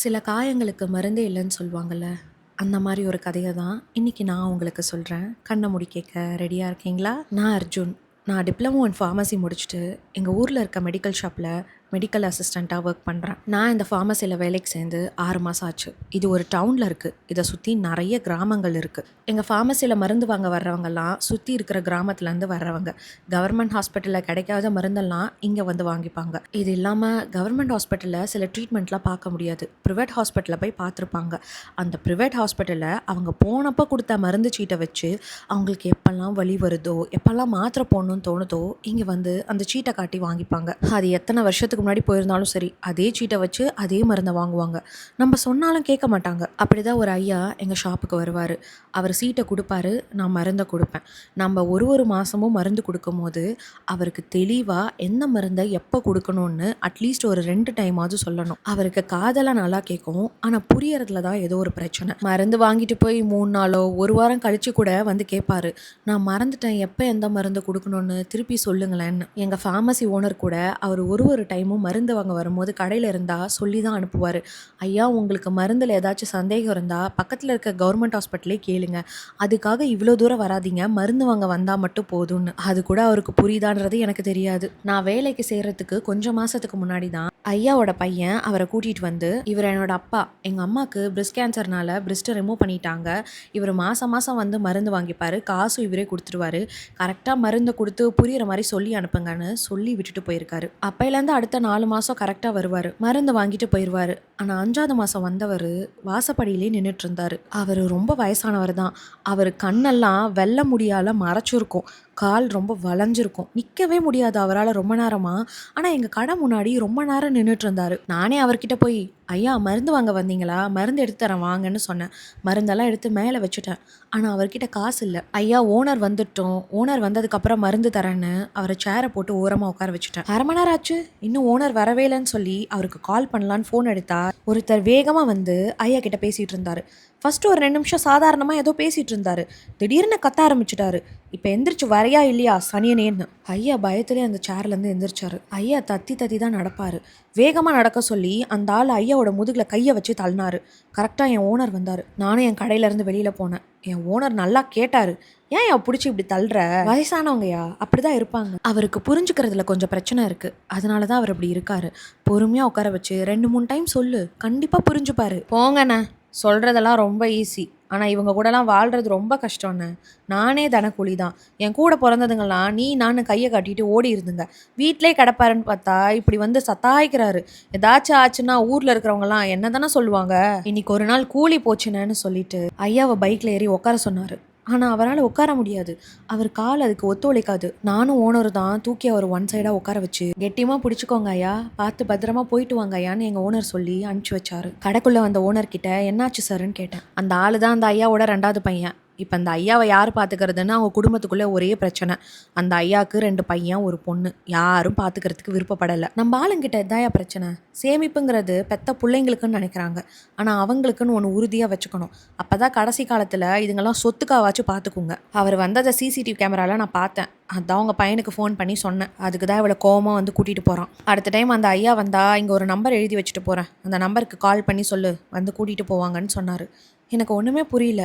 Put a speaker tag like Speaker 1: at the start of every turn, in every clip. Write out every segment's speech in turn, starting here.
Speaker 1: சில காயங்களுக்கு மருந்தே இல்லைன்னு சொல்லுவாங்கள்ல. அந்த மாரி ஒரு கதைய தான் இன்னைக்கு நான் உங்களுக்கு சொல்றேன். கண்ண மூடி கேட்க ரெடியா இருக்கீங்களா? நான் அர்ஜுன். நான் டிப்ளமோ இன் ஃபார்மசி முடிச்சுட்டு எங்க ஊர்ல இருக்க மெடிக்கல் ஷாப்ல மெடிக்கல் அசிஸ்டண்ட்டா ஒர்க் பண்றேன். நான் இந்த ஃபார்மசில வேலைக்கு சேர்ந்து 6 மாசம் ஆச்சு. இது ஒரு டவுன்ல இருக்கு. இத சுத்தி நெறைய கிராமங்கள் இருக்கு. எங்க ஃபார்மசில மருந்து வாங்க வர்றவங்கலாம் சுத்தி இருக்கிற கிராமத்துலேருந்து வர்றவங்க. கவர்மெண்ட் ஹாஸ்பிட்டல்ல கிடைக்காத மருந்தெல்லாம் இங்க வந்து வாங்கிப்பாங்க. இது இல்லாம கவர்மெண்ட் ஹாஸ்பிட்டல்ல சில ட்ரீட்மெண்ட்லாம் பார்க்க முடியாது. பிரைவேட் ஹாஸ்பிட்டல்ல போய் பார்த்துருப்பாங்க. அந்த பிரைவேட் ஹாஸ்பிட்டல்ல அவங்க போனப்போ குடுத்த மருந்து சீட்ட வச்சு, அவங்களுக்கு எப்பல்லாம் வலி வருதோ, எப்பல்லாம் மாத்திரை போடணும்னு தோணுதோ, இங்க வந்து அந்த சீட்ட காட்டி வாங்கிப்பாங்க. அது எத்தன வருஷத்துக்கு முன்னாடி போயிருந்தாலும் சரி, அதே சீட்ட வச்சு அதே மருந்த வாங்குவாங்க. நம்ம சொன்னாலும் கேட்க மாட்டாங்க. அப்படிதான் ஒரு ஐயா எங்க ஷாப்புக்கு வருவாரு. அவர் சீட்ட குடுப்பாரு, நான் மருந்த குடுப்பேன். நம்ம ஒரு மாசமும் மருந்து குடுக்கும்போது, அவருக்கு தெளிவா எந்த மருந்த எப்ப குடுக்கணும்னு அட்லீஸ்ட் ஒரு 2 டைமாவது சொல்லணும். அவருக்கு காதெல்லாம் நல்லா கேட்கும். ஆனா புரியறதுல தான் ஏதோ ஒரு பிரச்சனை. மருந்து வாங்கிட்டு போய் 3 நாளோ, 1 வாரம் கழிச்சு கூட வந்து கேட்பாரு. நான் மறந்துட்டேன் எப்ப எந்த மருந்து குடுக்கணும்னு திருப்பி சொல்லுங்களேன்னு. எங்க ஃபார்மசி ஓனர் கூட அவர் ஒரு டைமும் மருந்து வாங்க வரும்போது கடையில இருந்தா சொல்லி தான் அனுப்புவாரு. ஐயா உங்களுக்கு மருந்துல ஏதாச்சும் சந்தேகம் இருந்தா பக்கத்துல இருக்க கவர்மெண்ட் ஹாஸ்பிட்டலே கேளுங்க. அதுக்காக இவ்வளோ தூரம் வராதீங்க. மருந்து வாங்க வந்தா மட்டும் போதும்னு. அது கூட அவருக்கு புரியுதான்றது எனக்கு தெரியாது. நான் வேலைக்கு சேர்றதுக்கு கொஞ்சம் மாசத்துக்கு முன்னாடி தான் ஐயாவோட பையன் அவரை கூட்டிட்டு வந்து, இவர் என்னோட அப்பா. எங்க அம்மாக்கு பிரெஸ்ட் கேன்சர்னால பிரெஸ்ட்டை ரிமூவ் பண்ணிட்டாங்க. இவர் மாசம் மாசம் வந்து மருந்து வாங்கிப்பாரு. காசும் இவரே குடுத்துருவாரு. கரெக்ட்டா மருந்த குடுத்து புரியிற மாரி சொல்லி அனுப்புங்கன்னு சொல்லி விட்டுட்டு போயிருக்காரு. அப்பையிலேருந்து அடுத்த 4 மாசம் கரெக்ட்டா வருவாரு. மருந்து வாங்கிட்டு போயிருவாரு. ஆனா 5வது மாசம் வந்தவரு வாசப்படியிலே நின்னுட்டு இருந்தாரு. அவரு ரொம்ப வயசானவர் தான். அவரு கண்ணெல்லாம் வெள்ள முடியால மறைச்சிருக்கும். கால் ரொம்ப வளைஞ்சிருக்கும். நிக்கவே முடியாது அவரால ரொம்ப நேரமா. ஆனா எங்க கடை முன்னாடி ரொம்ப நேரம் நின்னுட்டு இருந்தாரு. நானே அவர்கிட்ட போய், ஐயா மருந்து வாங்க வந்தீங்களா? மருந்து எடுத்து தரேன் வாங்கன்னு சொன்னேன். மருந்தெல்லாம் எடுத்து மேல வச்சுட்டேன். ஆனா அவர்கிட்ட காசு இல்ல. ஐயா ஓனர் வந்துட்டோம். ஓனர் வந்ததுக்கப்புறம் மருந்து தரேன்னு அவர சேர போட்டு ஓரமா உட்கார வச்சுட்டேன். 1/2 மணி நேரம் ஆச்சு. இன்னும் ஓனர் வரவே இல்லன்னு சொல்லி அவருக்கு கால் பண்ணலான்னு ஃபோன் எடுத்தா, ஒருத்தர் வேகமா வந்து ஐயா கிட்ட பேசிட்டு இருந்தாரு. ஃபர்ஸ்ட் ஒரு 2 நிமிஷம் சாதாரணமா ஏதோ பேசிட்டு இருந்தாரு. திடீர்னு கத்த ஆரம்பிச்சுட்டாரு. இப்ப எந்திரிச்சு வரையா இல்லையா சனியனேன்னு. ஐயா பயத்திலே அந்த சேர்ல இருந்து எந்திரிச்சாரு. ஐயா தத்தி தத்தி தான் நடப்பாரு. வேகமா நடக்க சொல்லி அந்த ஆள் ஐயாவோட முதுகுல கைய வச்சு தள்ளினாரு. கரெக்டா என் ஓனர் வந்தாரு. நானும் என் கடையில இருந்து வெளியில போனேன். என் ஓனர் நல்லா கேட்டாரு. ஏன் புடிச்சு இப்படி தள்ளுற? வயசானவங்கயா அப்படிதான் இருப்பாங்க. அவருக்கு புரிஞ்சுக்கிறதுல கொஞ்சம் பிரச்சனை இருக்கு. அதனாலதான் அவர் இப்படி இருக்காரு. பொறுமையா உட்கார வச்சு 2, 3 டைம் சொல்லு. கண்டிப்பா புரிஞ்சுப்பாரு. போங்கண்ணே. சொல்றதெல்லாம் ரொம்ப ஈஸி. ஆனா இவங்க கூடலாம் வாழ்றது ரொம்ப கஷ்டம்ண்ணே. நானே தினக்கூலி தான். என் கூட பிறந்ததுங்கலாம் நீ நான் கையை கட்டிட்டு ஓடி இருந்துங்க. வீட்டிலே கிடப்பாருன்னு பார்த்தா இப்படி வந்து சத்தாய்க்கிறாரு. ஏதாச்சும் ஆச்சுன்னா ஊர்ல இருக்கிறவங்கலாம் என்ன தானே சொல்லுவாங்க. இன்னைக்கு ஒரு நாள் கூலி போச்சுனேன்னு சொல்லிட்டு ஐயாவை பைக்ல ஏறி உட்கார சொன்னாரு. ஆனா அவரால் உட்கார முடியாது. அவர் கால் அதுக்கு ஒத்துழைக்காது. நானும் ஓனர் தான் தூக்கி அவர் ஒன் சைடா உட்கார வச்சு கெட்டியமா பிடிச்சுக்கோங்க ஐயா, பார்த்து பத்திரமா போயிட்டு வாங்க ஐயான்னு எங்க ஓனர் சொல்லி அனுப்பிச்சு வச்சாரு. கடைக்குள்ள வந்த ஓனர் கிட்ட என்னாச்சு சார்ன்னு கேட்டேன். அந்த ஆளு தான் அந்த ஐயாவோட 2வது பையன். இப்போ அந்த ஐயாவை யார் பார்த்துக்கிறதுன்னு அவங்க குடும்பத்துக்குள்ளே ஒரே பிரச்சனை. அந்த ஐயாவுக்கு 2 பையன் 1 பொண்ணு. யாரும் பார்த்துக்கிறதுக்கு விருப்பப்படலை. நம்ம ஆளுங்கிட்ட இதாயா பிரச்சனை. சேமிப்புங்கிறது பெத்த பிள்ளைங்களுக்குன்னு நினைக்கிறாங்க. ஆனால் அவங்களுக்குன்னு ஒன்று உறுதியாக வச்சுக்கணும். அப்போ தான் கடைசி காலத்தில் இதுங்கெல்லாம் சொத்துக்காவாச்சும் பார்த்துக்குங்க. அவர் வந்ததை சிசிடிவி கேமராவில் நான் பார்த்தேன். அதான் உங்கள் பையனுக்கு ஃபோன் பண்ணி சொன்னேன். அதுக்கு தான் இவ்வளோ கோவமாக வந்து கூட்டிகிட்டு போகிறான். அடுத்த டைம் அந்த ஐயா வந்தால் இங்கே ஒரு நம்பர் எழுதி வச்சுட்டு போகிறேன். அந்த நம்பருக்கு கால் பண்ணி சொல்லு வந்து கூட்டிகிட்டு போவாங்கன்னு சொன்னார். எனக்கு ஒன்றுமே புரியல.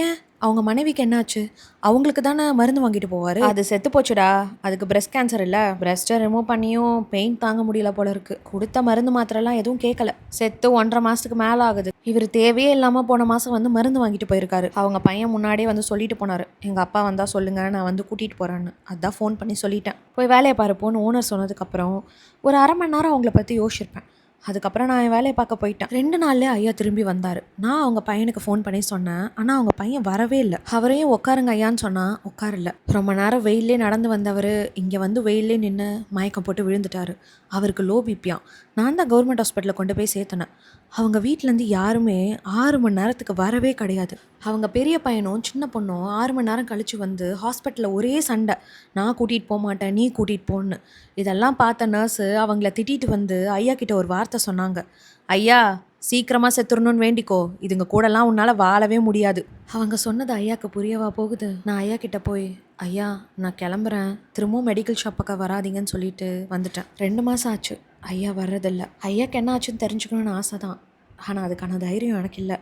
Speaker 1: ஏன் அவங்க மனைவிக்கு என்னாச்சு? அவங்களுக்கு தானே மருந்து வாங்கிட்டு போவார். அது செத்து போச்சுடா. அதுக்கு பிரெஸ்ட் கேன்சர் இல்லை. பிரெஸ்ட்டை ரிமூவ் பண்ணியும் பெயின் தாங்க முடியல போல இருக்கு. கொடுத்த மருந்து மாத்திரெல்லாம் எதுவும் கேட்கல. செத்து 1.5 மாதத்துக்கு மேலே ஆகுது. இவர் தேவையே இல்லாமல் போன மாதம் வந்து மருந்து வாங்கிட்டு போயிருக்காரு. அவங்க பையன் முன்னாடியே வந்து சொல்லிட்டு போனார். எங்கள் அப்பா வந்தால் சொல்லுங்கள் நான் வந்து கூட்டிகிட்டு போகிறேன்னு. அதான் ஃபோன் பண்ணி சொல்லிட்டேன். போய் வேலையை பாருப்போன்னு ஓனர் சொன்னதுக்கப்புறம் ஒரு 1/2 மணி நேரம் அவங்கள பற்றி யோசிச்சிருப்பேன். அதுக்கப்புறம் நான் என் வேலையை பார்க்க போயிட்டேன். 2 நாள்லேயே ஐயா திரும்பி வந்தார். நான் அவங்க பையனுக்கு ஃபோன் பண்ணி சொன்னேன். ஆனால் அவங்க பையன் வரவே இல்லை. அவரையும் உட்காருங்க ஐயான்னு சொன்னால் உட்காரல. ரொம்ப நேரம் வெயிலே நடந்து வந்தவர் இங்கே வந்து வெயிலே நின்று மயக்கம் போட்டு விழுந்துட்டார். அவருக்கு லோ பிபியாம். நான் தான் கவர்மெண்ட் ஹாஸ்பிட்டலில் கொண்டு போய் சேர்த்தனேன். அவங்க வீட்டிலேருந்து யாருமே 6 மணி நேரத்துக்கு வரவே கிடையாது. அவங்க பெரிய பையனும் சின்ன பொண்ணும் 6 மணி நேரம் கழித்து வந்து ஹாஸ்பிட்டலில் ஒரே சண்டை. நான் கூட்டிகிட்டு போக மாட்டேன், நீ கூட்டிகிட்டு போன்னு. இதெல்லாம் பார்த்த நர்ஸு அவங்கள திட்டிட்டு வந்து ஐயா கிட்ட ஒரு வார்த்தை சொன்னாங்க. ஐயா சீக்கிரமாக செத்துடணும்னு வேண்டிக்கோ, இதுங்க கூடலாம் உன்னால் வாழவே முடியாது. அவங்க சொன்னது ஐயாவுக்கு புரியவா போகுது. நான் ஐயா கிட்ட போய், ஐயா நான் கிளம்புறேன், திரும்பவும் மெடிக்கல் ஷாப் பக்கம் வராதீங்கன்னு சொல்லிட்டு வந்துட்டேன். 2 மாதம் ஆச்சு ஐயா வர்றதில்ல. ஐயாக்கு என்ன ஆச்சுன்னு தெரிஞ்சுக்கணும்னு ஆசை தான். ஆனால் அதுக்கான தைரியம் எனக்கு இல்லை.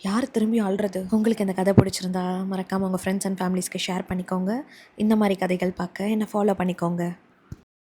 Speaker 1: யார் திரும்பி அழுறது? உங்களுக்கு இந்த கதை பிடிச்சிருந்தா மறக்காமல் உங்கள் ஃப்ரெண்ட்ஸ் அண்ட் ஃபேமிலிஸ்க்கு ஷேர் பண்ணிக்கோங்க. இந்த மாதிரி கதைகள் பார்க்க என்னை ஃபாலோ பண்ணிக்கோங்க.